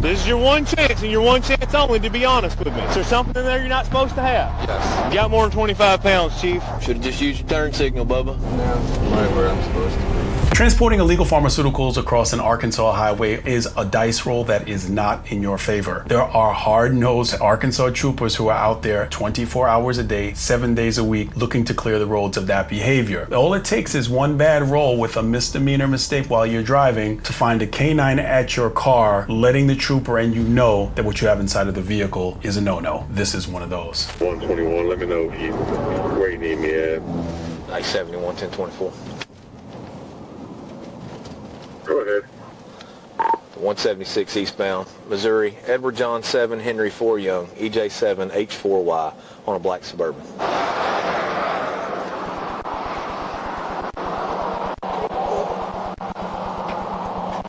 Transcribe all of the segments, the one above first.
This is your one chance, and your one chance only, to be honest with me. Is there something in there you're not supposed to have? Yes. You got more than 25 pounds, Chief. Should have just used your turn signal, Bubba. No, right where I'm supposed to. Transporting illegal pharmaceuticals across an Arkansas highway is a dice roll that is not in your favor. There are hard-nosed Arkansas troopers who are out there 24 hours a day, 7 days a week, looking to clear the roads of that behavior. All it takes is one bad roll with a misdemeanor mistake while you're driving to find a canine at your car, letting the trooper and you know that what you have inside of the vehicle is a no-no. This is one of those. 121, let me know where you need me at. I-71, 1024. Go ahead. 176 eastbound, Missouri, Edward John 7, Henry 4 Young, EJ 7, H4Y on a black Suburban.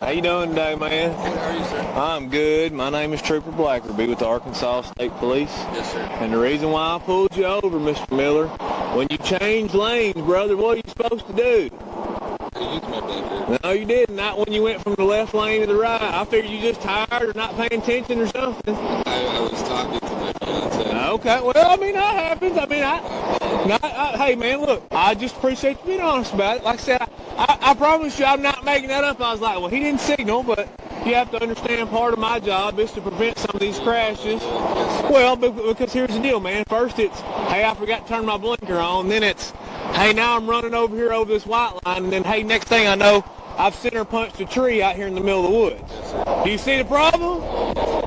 How you doing today, man? How are you, sir? I'm good. My name is Trooper Blackerby with the Arkansas State Police. Yes, sir. And the reason why I pulled you over, Mr. Miller, when you change lanes, brother, what are you supposed to do? No, you didn't. Not when you went from the left lane to the right. I figured you just tired or not paying attention or something. I was talking to my fiance. Okay, well, I mean, that happens. I mean, hey, man, look, I just appreciate you being honest about it. Like I said, I promise you I'm not making that up. I was like, well, he didn't signal, but you have to understand part of my job is to prevent some of these crashes. Well, because here's the deal, man. First it's, hey, I forgot to turn my blinker on. Then it's, hey, now I'm running over here over this white line. And then, hey, next thing I know, I've center punched a tree out here in the middle of the woods. Do you see the problem?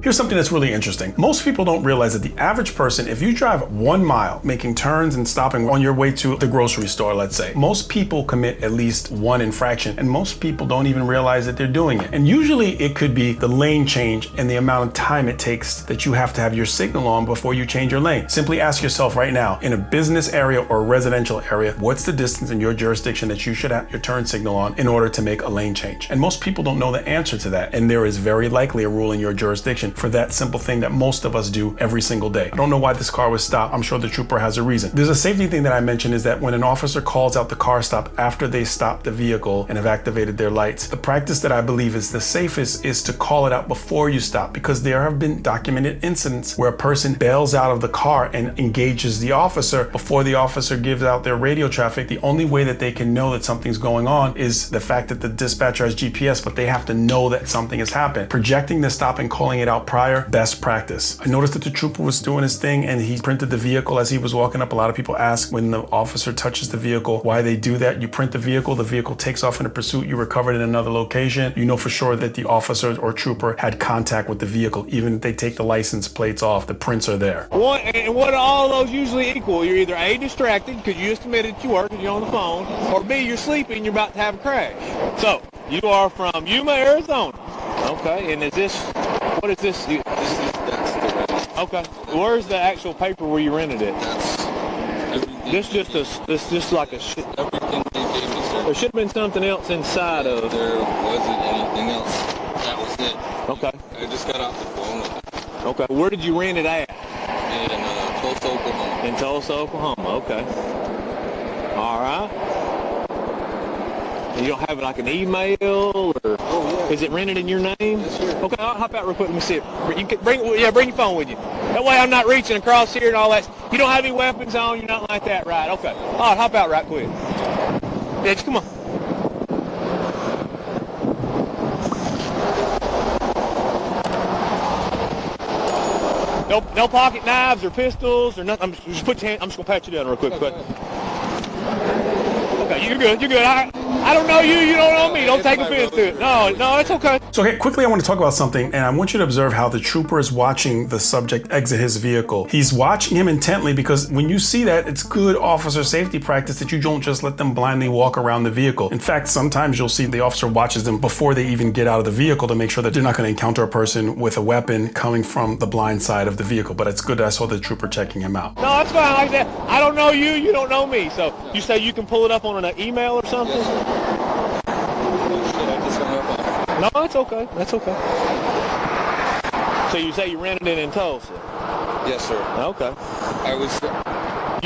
Here's something that's really interesting. Most people don't realize that the average person, if you drive 1 mile, making turns and stopping on your way to the grocery store, let's say, most people commit at least one infraction, and most people don't even realize that they're doing it. And usually it could be the lane change and the amount of time it takes that you have to have your signal on before you change your lane. Simply ask yourself right now, in a business area or a residential area, what's the distance in your jurisdiction that you should have your turn signal on in order to make a lane change? And most people don't know the answer to that. And there is very likely a rule in your jurisdiction for that simple thing that most of us do every single day. I don't know why this car was stopped. I'm sure the trooper has a reason. There's a safety thing that I mentioned is that when an officer calls out the car stop after they stop the vehicle and have activated their lights, the practice that I believe is the safest is to call it out before you stop, because there have been documented incidents where a person bails out of the car and engages the officer before the officer gives out their radio traffic. The only way that they can know that something's going on is the fact that the dispatcher has GPS, but they have to know that something has happened. Projecting the stop and calling it out prior, best practice. I noticed that the trooper was doing his thing and he printed the vehicle as he was walking up. A lot of people ask when the officer touches the vehicle why they do that. You print the vehicle takes off in a pursuit, you recover it in another location. You know for sure that the officer or trooper had contact with the vehicle. Even if they take the license plates off, the prints are there. What do all those usually equal? You're either A, distracted because you just admitted you work and you're on the phone, or B, you're sleeping and you're about to have a crash. So, you are from Yuma, Arizona. Okay, and what is this? That's the rent. Okay, where's the actual paper where you rented it? That's everything. This just like a shit. Everything they gave me, sir. There should have been something else inside of. There wasn't anything else. That was it. Okay. I just got off the phone with it. Okay, where did you rent it at? In Tulsa, Oklahoma. In Tulsa, Oklahoma. Okay. All right. You don't have like an email or is it rented in your name? Yes, sir. Okay, I'll hop out real quick. Let me see it. You can bring your phone with you. That way I'm not reaching across here and all that. You don't have any weapons on. You're not like that, right? Okay. All right, hop out right quick. Yeah, just come on. No pocket knives or pistols or nothing. I'm just gonna pat you down real quick. Okay, you're good. I don't know you. You don't know me. Don't take offense to it. No, it's okay. So quickly, I want to talk about something, and I want you to observe how the trooper is watching the subject exit his vehicle. He's watching him intently because when you see that, it's good officer safety practice that you don't just let them blindly walk around the vehicle. In fact, sometimes you'll see the officer watches them before they even get out of the vehicle to make sure that they're not going to encounter a person with a weapon coming from the blind side of the vehicle. But it's good that I saw the trooper checking him out. No, that's fine like that. I don't know you. You don't know me. So you say you can pull it up on an email or something? No, that's okay. That's okay. So you say you rented it in Tulsa? Yes, sir. Okay.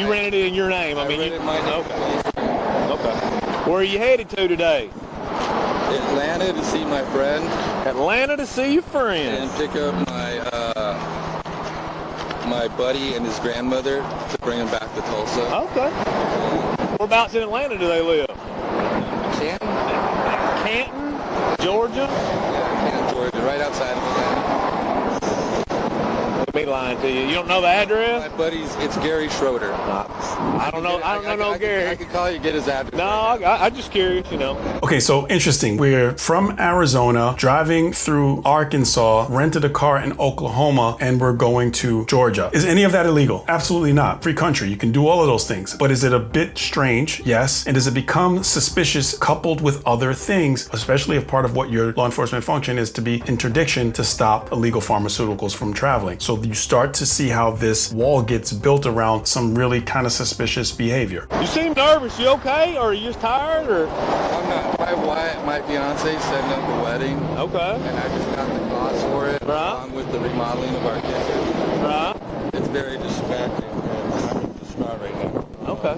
You rented it in your name. I mean, rented my name. Okay. Where are you headed to today? Atlanta to see my friend. Atlanta to see your friends. And pick up my buddy and his grandmother to bring him back to Tulsa. Okay. Whereabouts in Atlanta do they live? Canton? Canton, Georgia? Yeah, Canton, Georgia, right outside of Atlanta. I'll be lying to you. You don't know the address? My buddy's, it's Gary Schroeder. I don't know Gary. I could call you, get his address. No, I'm just curious, you know. Okay, so interesting. We're from Arizona, driving through Arkansas, rented a car in Oklahoma, and we're going to Georgia. Is any of that illegal? Absolutely not. Free country. You can do all of those things. But is it a bit strange? Yes. And does it become suspicious coupled with other things, especially if part of what your law enforcement function is to be interdiction to stop illegal pharmaceuticals from traveling? So you start to see how this wall gets built around some really kind of suspicious behavior. You seem nervous. You okay? Or are you just tired? Or I'm not. My fiance setting up a wedding. okay. And I just got the cost for it, Right. along with the remodeling of our kitchen. Right. It's very distracting, and I'm distraught right now. Okay.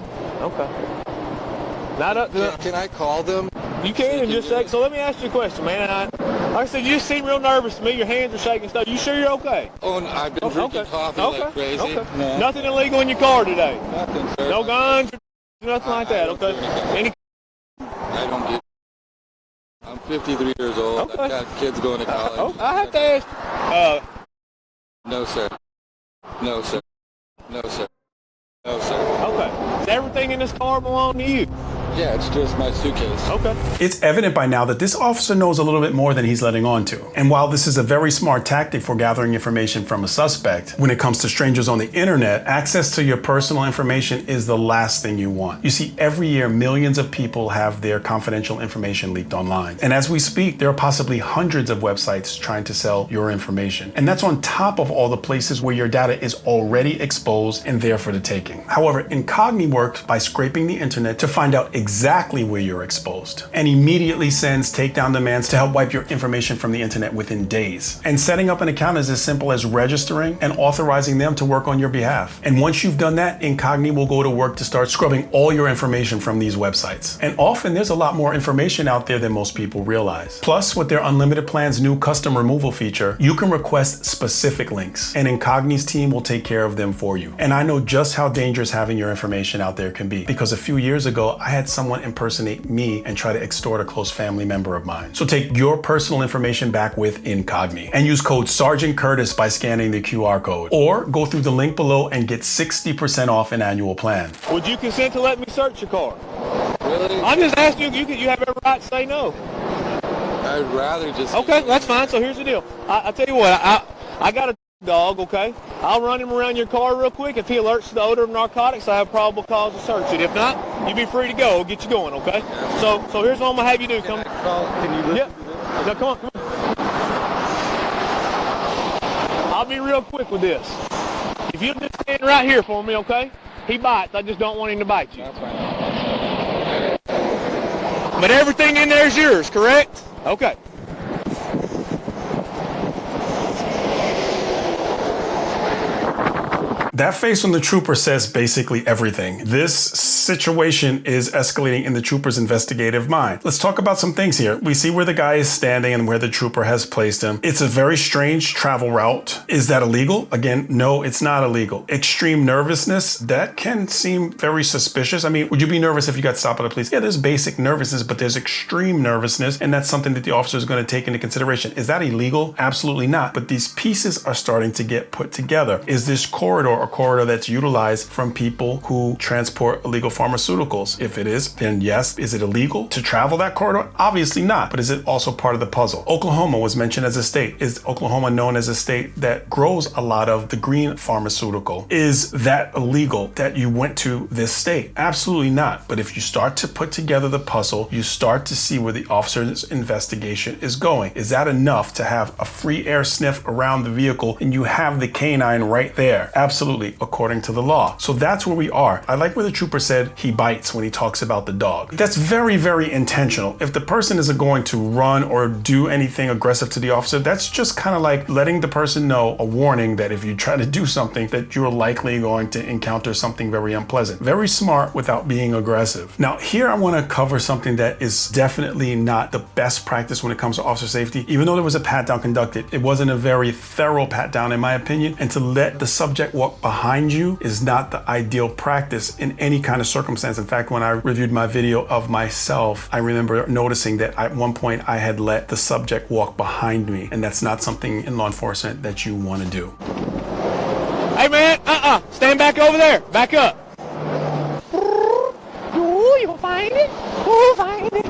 Not up to Can I call them? You can in just a second. So let me ask you a question, man. Like I said, you just seem real nervous to me. Your hands are shaking stuff. You sure you're okay? Oh, I've been drinking coffee like crazy. Okay. No. Nothing illegal in your car today? Nothing, sir. No guns? Nothing like that, okay? Any? I don't get. I'm 53 years old. Okay. I've got kids going to college. I have to ask. No, sir. No, sir. No, sir. No, sir. Okay. Does everything in this car belong to you? Yeah, it's just my suitcase. Okay. It's evident by now that this officer knows a little bit more than he's letting on to. And while this is a very smart tactic for gathering information from a suspect, when it comes to strangers on the internet, access to your personal information is the last thing you want. You see, every year, millions of people have their confidential information leaked online. And as we speak, there are possibly hundreds of websites trying to sell your information. And that's on top of all the places where your data is already exposed and there for the taking. However, Incogni works by scraping the internet to find out exactly where you're exposed and immediately sends takedown demands to help wipe your information from the internet within days. And setting up an account is as simple as registering and authorizing them to work on your behalf. And once you've done that, Incogni will go to work to start scrubbing all your information from these websites. And often there's a lot more information out there than most people realize. Plus, with their Unlimited Plan's new custom removal feature, you can request specific links and Incogni's team will take care of them for you. And I know just how dangerous having your information out there can be, because a few years ago, I had someone impersonate me and try to extort a close family member of mine. So take your personal information back with Incogni and use code Sergeant Curtis by scanning the QR code, or go through the link below and get 60% off an annual plan. Would you consent to let me search your car? Really? I'm just asking you. You have every right to say no. I'd rather just. Okay, that's fine. So here's the deal. I tell you what. I got a dog, okay? I'll run him around your car real quick. If he alerts to the odor of narcotics, I have probable cause to search it. If not, you be free to go. We'll get you going, okay? So here's what I'm gonna have you do. Come. Can you listen Yeah. to this? No, come on. I'll be real quick with this. If you just stand right here for me, okay? He bites. I just don't want him to bite you. That's fine. But everything in there is yours, correct? Okay. That face on the trooper says basically everything. This situation is escalating in the trooper's investigative mind. Let's talk about some things here. We see where the guy is standing and where the trooper has placed him. It's a very strange travel route. Is that illegal? Again, no, it's not illegal. Extreme nervousness, that can seem very suspicious. I mean, would you be nervous if you got stopped by the police? Yeah, there's basic nervousness, but there's extreme nervousness, and that's something that the officer is going to take into consideration. Is that illegal? Absolutely not. But these pieces are starting to get put together. Is this corridor a corridor that's utilized from people who transport illegal pharmaceuticals? If it is, then yes. Is it illegal to travel that corridor? Obviously not. But is it also part of the puzzle? Oklahoma was mentioned as a state. Is Oklahoma known as a state that grows a lot of the green pharmaceutical? Is that illegal that you went to this state? Absolutely not. But if you start to put together the puzzle, you start to see where the officer's investigation is going. Is that enough to have a free air sniff around the vehicle and you have the canine right there? Absolutely absolutely according to the law. So that's where we are. I like where the trooper said he bites when he talks about the dog. That's very, very intentional. If the person isn't going to run or do anything aggressive to the officer, that's just kind of like letting the person know, a warning that if you try to do something that you're likely going to encounter something very unpleasant. Very smart without being aggressive. Now here I want to cover something that is definitely not the best practice when it comes to officer safety. Even though there was a pat down conducted, it wasn't a very thorough pat down in my opinion, and to let the subject walk behind you is not the ideal practice in any kind of circumstance. In fact, when I reviewed my video of myself, I remember noticing that at one point I had let the subject walk behind me, and that's not something in law enforcement that you want to do. Hey man, stand back over there. Back up. Ooh, you'll find it. You'll find it.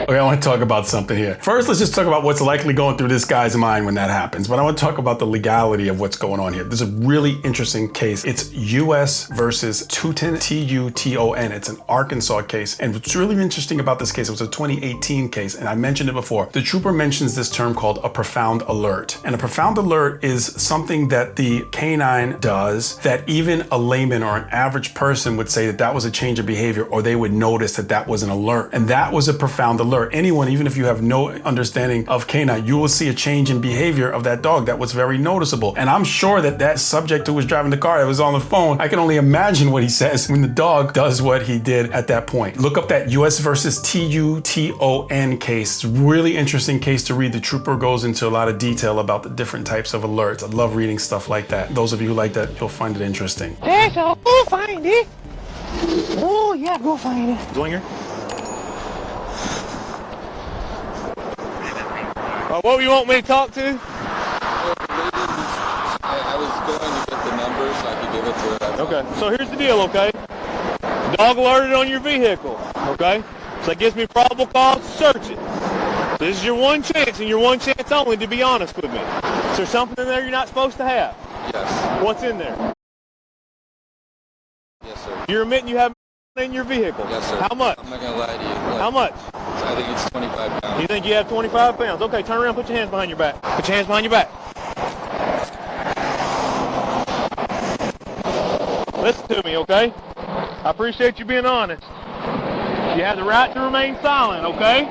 Okay, I want to talk about something here. First, let's just talk about what's likely going through this guy's mind when that happens. But I want to talk about the legality of what's going on here. There's a really interesting case. It's U.S. versus Tuton, T-U-T-O-N. It's an Arkansas case. And what's really interesting about this case, it was a 2018 case, and I mentioned it before. The trooper mentions this term called a profound alert. And a profound alert is something that the canine does that even a layman or an average person would say that that was a change of behavior, or they would notice that that was an alert. And that was a profound alert. Anyone, even if you have no understanding of canine, you will see a change in behavior of that dog that was very noticeable. And I'm sure that that subject who was driving the car that was on the phone, I can only imagine what he says when the dog does what he did at that point. Look up that US versus T-U-T-O-N case. It's a really interesting case to read. The trooper goes into a lot of detail about the different types of alerts. I love reading stuff like that. Those of you who like that, you'll find it interesting. That's all. Go find it. Oh yeah, go find it. Dwinger. What you want me to talk to? I was going to get the number so I could give it to her. Okay, so here's the deal, okay? Dog alerted on your vehicle, okay? So that gives me probable cause to search it. So this is your one chance, and your one chance only, to be honest with me. Is there something in there you're not supposed to have? Yes. What's in there? Yes, sir. You're admitting you have in your vehicle? Yes, sir. How much? I'm not going to lie to you. How much? I think it's 25 pounds. You think you have 25 pounds? Okay, turn around, put your hands behind your back. Put your hands behind your back. Listen to me, okay? I appreciate you being honest. You have the right to remain silent, okay?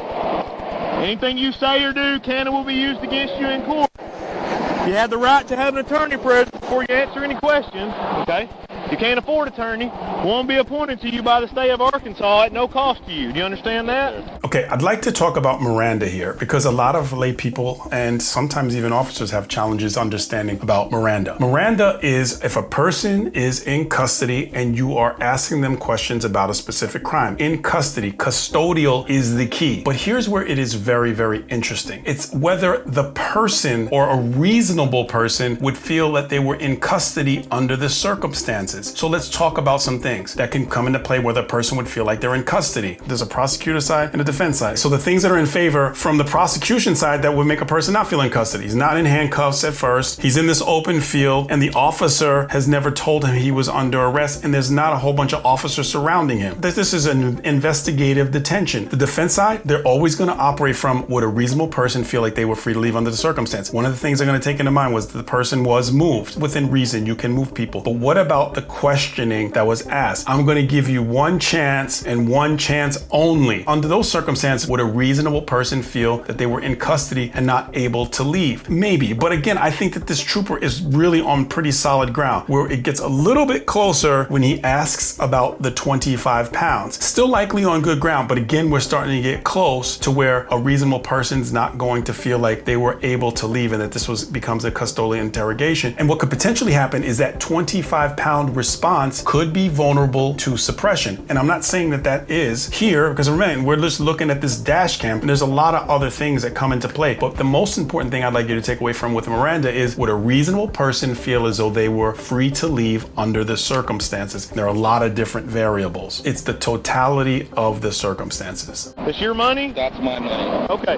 Anything you say or do can and will be used against you in court. You have the right to have an attorney present before you answer any questions, okay? You can't afford an attorney. One will be appointed to you by the state of Arkansas at no cost to you. Do you understand that? Okay, I'd like to talk about Miranda here because a lot of lay people and sometimes even officers have challenges understanding about Miranda. Miranda is if a person is in custody and you are asking them questions about a specific crime. In custody, custodial is the key. But here's where it is very, very interesting. It's whether the person or a reasonable person would feel that they were in custody under the circumstances. So let's talk about some things that can come into play where the person would feel like they're in custody. There's a prosecutor side and a defense side. So the things that are in favor from the prosecution side that would make a person not feel in custody. He's not in handcuffs at first. He's in this open field and the officer has never told him he was under arrest and there's not a whole bunch of officers surrounding him. This is an investigative detention. The defense side, they're always going to operate from would a reasonable person feel like they were free to leave under the circumstance. One of the things they're going to take into mind was that the person was moved. Within reason, you can move people. But what about the questioning that was asked? I'm going to give you one chance and one chance only. Under those circumstances, would a reasonable person feel that they were in custody and not able to leave? Maybe. But again, I think that this trooper is really on pretty solid ground where it gets a little bit closer when he asks about the 25 pounds. Still likely on good ground, but again, we're starting to get close to where a reasonable person's not going to feel like they were able to leave and that this becomes a custodial interrogation. And what could potentially happen is that 25-pound response could be vulnerable to suppression. And I'm not saying that that is here, because remember, we're just looking at this dash cam, and there's a lot of other things that come into play. But the most important thing I'd like you to take away from with Miranda is, would a reasonable person feel as though they were free to leave under the circumstances? There are a lot of different variables. It's the totality of the circumstances. That's your money? That's my money. Okay.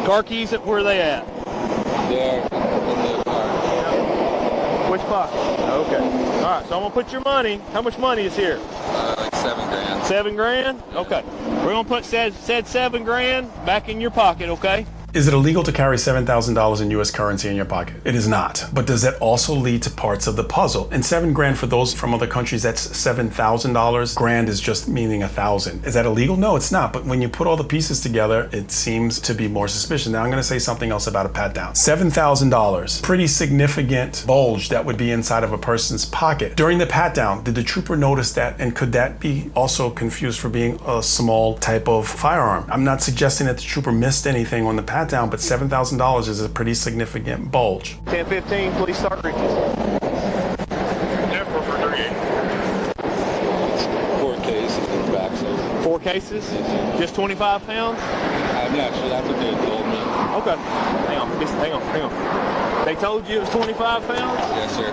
Car keys, where are they at? They're in the car. Which pocket? Okay. All right, so I'm gonna put your money. How much money is here? Like 7 grand. 7 grand? Okay. We're gonna put said 7 grand back in your pocket, okay? Is it illegal to carry $7,000 in US currency in your pocket? It is not. But does that also lead to parts of the puzzle? And 7 grand for those from other countries, that's $7,000. Grand is just meaning 1,000. Is that illegal? No, it's not. But when you put all the pieces together, it seems to be more suspicious. Now I'm gonna say something else about a pat down. $7,000, pretty significant bulge that would be inside of a person's pocket. During the pat down, did the trooper notice that? And could that be also confused for being a small type of firearm? I'm not suggesting that the trooper missed anything on the pat down, but $7,000 is a pretty significant bulge. 10-15, please start reaching. Yeah, 438. 4 cases in the back, so 4 cases? Yes, Just 25 pounds? I'm not sure. That's what they told me. Okay. Hang on. They told you it was 25 pounds? Yes, sir.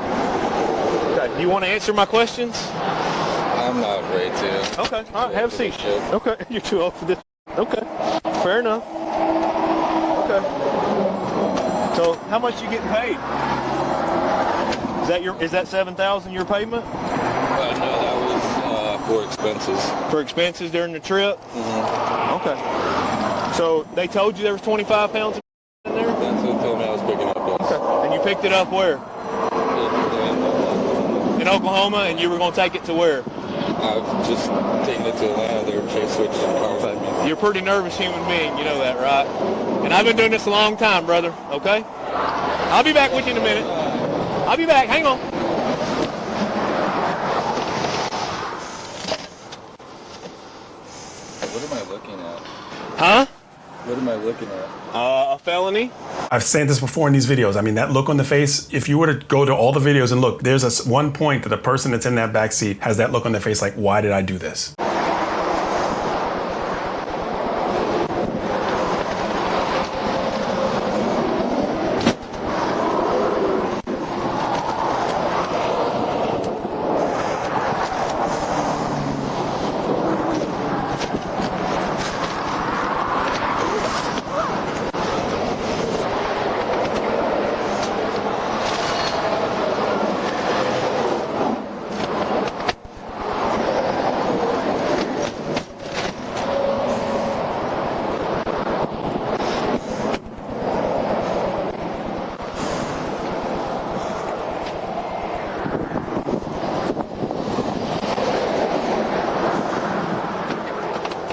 Okay. Do you want to answer my questions? I'm not afraid to. Okay. All right. Have a seat. Shit. Okay. You're too old for this. Okay. Fair enough. Okay. So how much you getting paid? Is that 7,000 your payment? No, that was for expenses. For expenses during the trip? Mm-hmm. Okay. So they told you there was 25 pounds in there? That's what they told me I was picking up. Yes. Okay. And you picked it up where? In Oklahoma, and you were going to take it to where? I've just taken it to Atlanta. They were switching cars at me. You're a pretty nervous human being, you know that, right? And I've been doing this a long time, brother, okay? I'll be back with you in a minute. I'll be back, hang on. What am I looking at? Huh? What am I looking at? A felony? I've said this before in these videos. I mean, that look on the face, if you were to go to all the videos and look, there's one point that the person that's in that back seat has that look on their face like, why did I do this?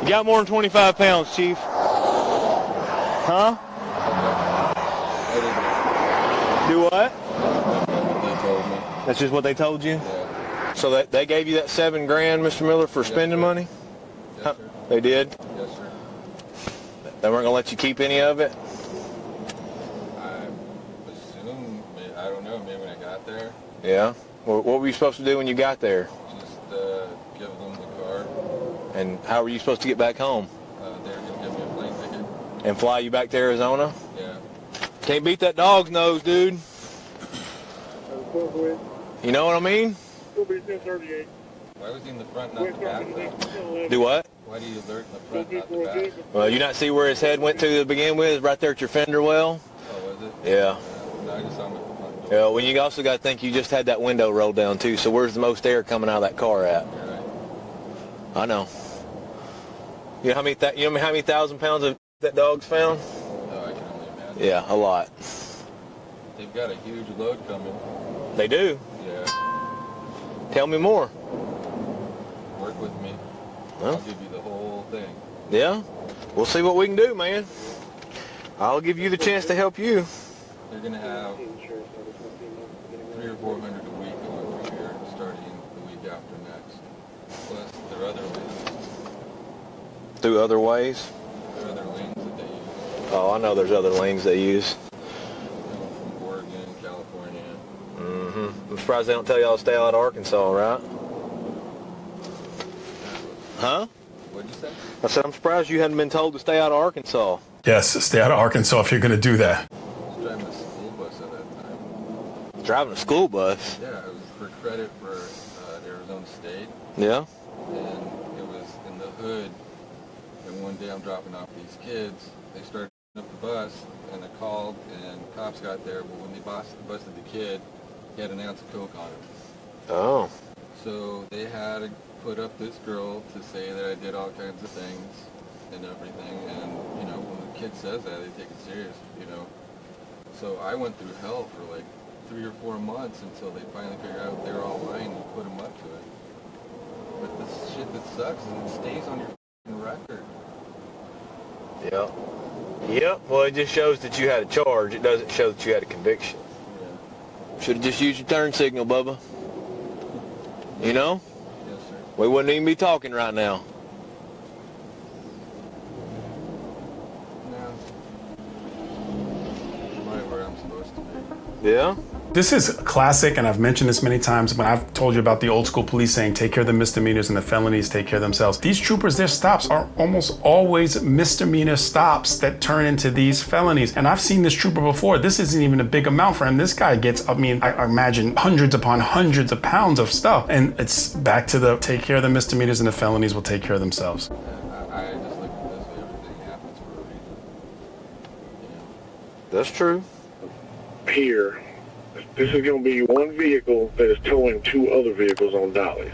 You got more than 25 pounds, Chief. Huh? Do what? They told me. That's just what they told you? Yeah. So they gave you that 7 grand, Mr. Miller, for spending sir. money? Yes, sir. They did? Yes, sir. They weren't gonna let you keep any of it? I assume, I don't know, maybe when I got there, Yeah. What were you supposed to do when you got there? just give them the card. And how were you supposed to get back home? They were going to give me a plane ticket. And fly you back to Arizona? Yeah. Can't beat that dog's nose, dude. You know what I mean? Will be 1038. Why was he in the front, not the back, though? Do what? Why do you alert in the front, not the back? Well, you not see where his head went to begin with? Right there at your fender well? Oh, was it? Yeah. No, I just saw him at the front door. Yeah, well, you also got to think you just had that window rolled down, too. So where's the most air coming out of that car at? You're right. I know. You know how many thousand pounds of that dog's found? Oh, I can only imagine. Yeah, a lot. They've got a huge load coming. They do. Yeah. Tell me more. Work with me. Well. I'll give you the whole thing. Yeah? We'll see what we can do, man. I'll give you the chance to help you. They're going to have 300 or 400 a week going through here, starting the week after next. Plus, there are other lanes. Through other ways? There are other lanes that they use. Oh, I know there's other lanes they use. From Oregon, California. surprised they don't tell y'all to stay out of Arkansas, right? Huh? What'd you say? I said, I'm surprised you hadn't been told to stay out of Arkansas. Yes, stay out of Arkansas if you're going to do that. I was driving a school bus at that time. Driving a school bus? Yeah, it was for credit for Arizona State. Yeah? And it was in the hood. And one day I'm dropping off these kids. They started up the bus, and I called, and cops got there. But when they busted the kid, he had an ounce of coke on him. Oh. So they had to put up this girl to say that I did all kinds of things and everything. And, you know, when the kid says that, they take it serious, you know. So I went through hell for like 3 or 4 months until they finally figured out they were all lying and put them up to it. But the shit that sucks is it stays on your f***ing record. Yep. Yep. Well, it just shows that you had a charge. It doesn't show that you had a conviction. Yeah. Should have just used your turn signal, Bubba. You know? Yes, sir. We wouldn't even be talking right now. No. I'm right where I'm supposed to be. Yeah? This is classic, and I've mentioned this many times when I've told you about the old school police saying, take care of the misdemeanors and the felonies take care of themselves. These troopers, their stops are almost always misdemeanor stops that turn into these felonies. And I've seen this trooper before. This isn't even a big amount for him. This guy gets, I imagine hundreds upon hundreds of pounds of stuff. And it's back to the take care of the misdemeanors and the felonies will take care of themselves. I just look at this way, everything happens for a reason. You know? That's true. Here, this is going to be one vehicle that is towing 2 other vehicles on dollies.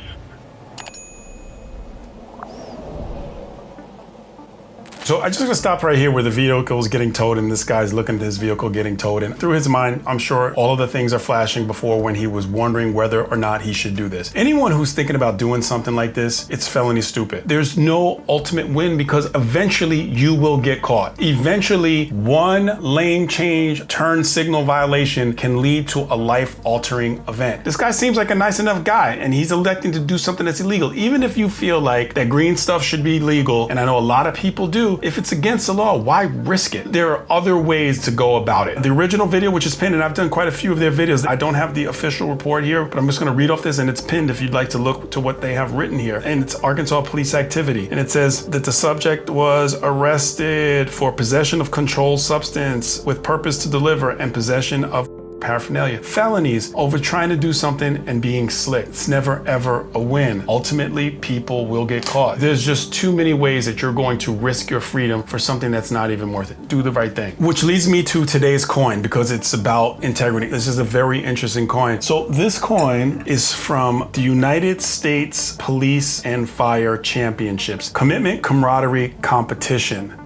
So I just gonna stop right here where the vehicle is getting towed and this guy's looking at his vehicle getting towed, and through his mind, I'm sure all of the things are flashing before when he was wondering whether or not he should do this. Anyone who's thinking about doing something like this, it's felony stupid. There's no ultimate win because eventually you will get caught. Eventually, one lane change turn signal violation can lead to a life-altering event. This guy seems like a nice enough guy and he's electing to do something that's illegal. Even if you feel like that green stuff should be legal, and I know a lot of people do, if it's against the law, why risk it? There are other ways to go about it. The original video, which is pinned, and I've done quite a few of their videos. I don't have the official report here, but I'm just gonna read off this, and it's pinned if you'd like to look to what they have written here. And it's Arkansas police activity. And it says that the subject was arrested for possession of controlled substance with purpose to deliver and possession of paraphernalia. Felonies over trying to do something and being slick. It's never ever a win. Ultimately, people will get caught. There's just too many ways that you're going to risk your freedom for something that's not even worth it. Do the right thing. Which leads me to today's coin because it's about integrity. This is a very interesting coin. So this coin is from the United States Police and Fire Championships. Commitment, camaraderie, competition.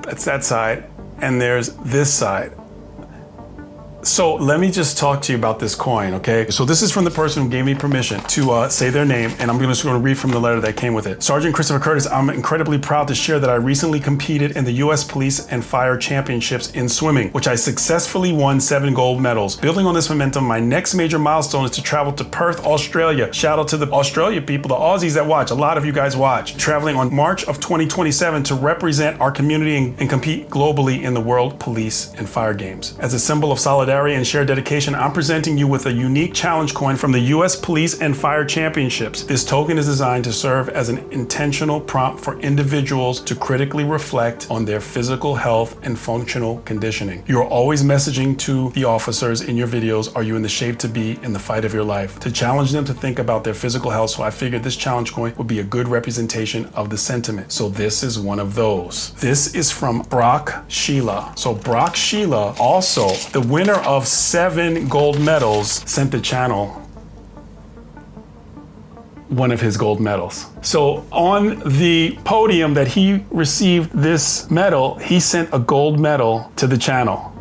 That's that side. And there's this side. So let me just talk to you about this coin, okay? So this is from the person who gave me permission to say their name, and I'm just gonna read from the letter that came with it. Sergeant Christopher Curtis, I'm incredibly proud to share that I recently competed in the U.S. Police and Fire Championships in swimming, which I successfully won 7 gold medals. Building on this momentum, my next major milestone is to travel to Perth, Australia. Shout out to the Australia people, the Aussies that watch. A lot of you guys watch. Traveling on March of 2027 to represent our community and compete globally in the World Police and Fire Games. As a symbol of solidarity and shared dedication, I'm presenting you with a unique challenge coin from the U.S. Police and Fire Championships. This token is designed to serve as an intentional prompt for individuals to critically reflect on their physical health and functional conditioning. You're always messaging to the officers in your videos, are you in the shape to be in the fight of your life? To challenge them to think about their physical health, so I figured this challenge coin would be a good representation of the sentiment. So this is one of those. This is from Brock Sheila. So Brock Sheila, also the winner of 7 gold medals, sent the channel one of his gold medals. So on the podium that he received this medal, he sent a gold medal to the channel.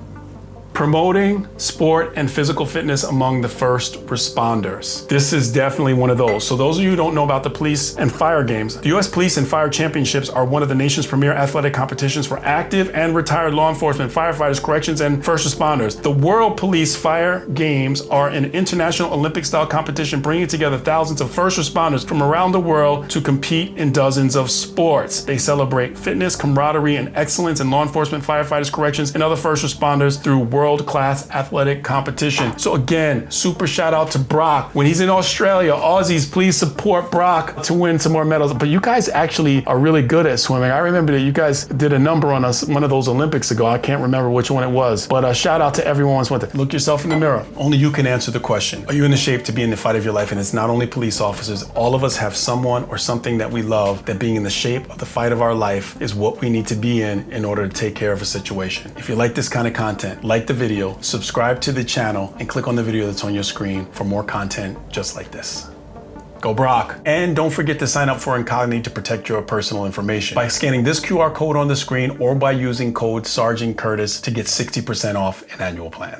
Promoting sport and physical fitness among the first responders. This is definitely one of those. So those of you who don't know about the Police and Fire Games, the U.S. Police and Fire Championships are one of the nation's premier athletic competitions for active and retired law enforcement, firefighters, corrections, and first responders. The World Police Fire Games are an international Olympic-style competition bringing together thousands of first responders from around the world to compete in dozens of sports. They celebrate fitness, camaraderie, and excellence in law enforcement, firefighters, corrections, and other first responders through world-class athletic competition. So again, super shout out to Brock. When he's in Australia, Aussies, please support Brock to win some more medals. But you guys actually are really good at swimming. I remember that you guys did a number on us one of those Olympics ago. I can't remember which one it was, but shout out to everyone who's with it. Look yourself in the mirror. Only you can answer the question. Are you in the shape to be in the fight of your life? And it's not only police officers. All of us have someone or something that we love, that being in the shape of the fight of our life is what we need to be in order to take care of a situation. If you like this kind of content, like the video, subscribe to the channel, and click on the video that's on your screen for more content just like this. Go Brock. And don't forget to sign up for Incognito to protect your personal information by scanning this QR code on the screen or by using code Sergeant Curtis to get 60% off an annual plan.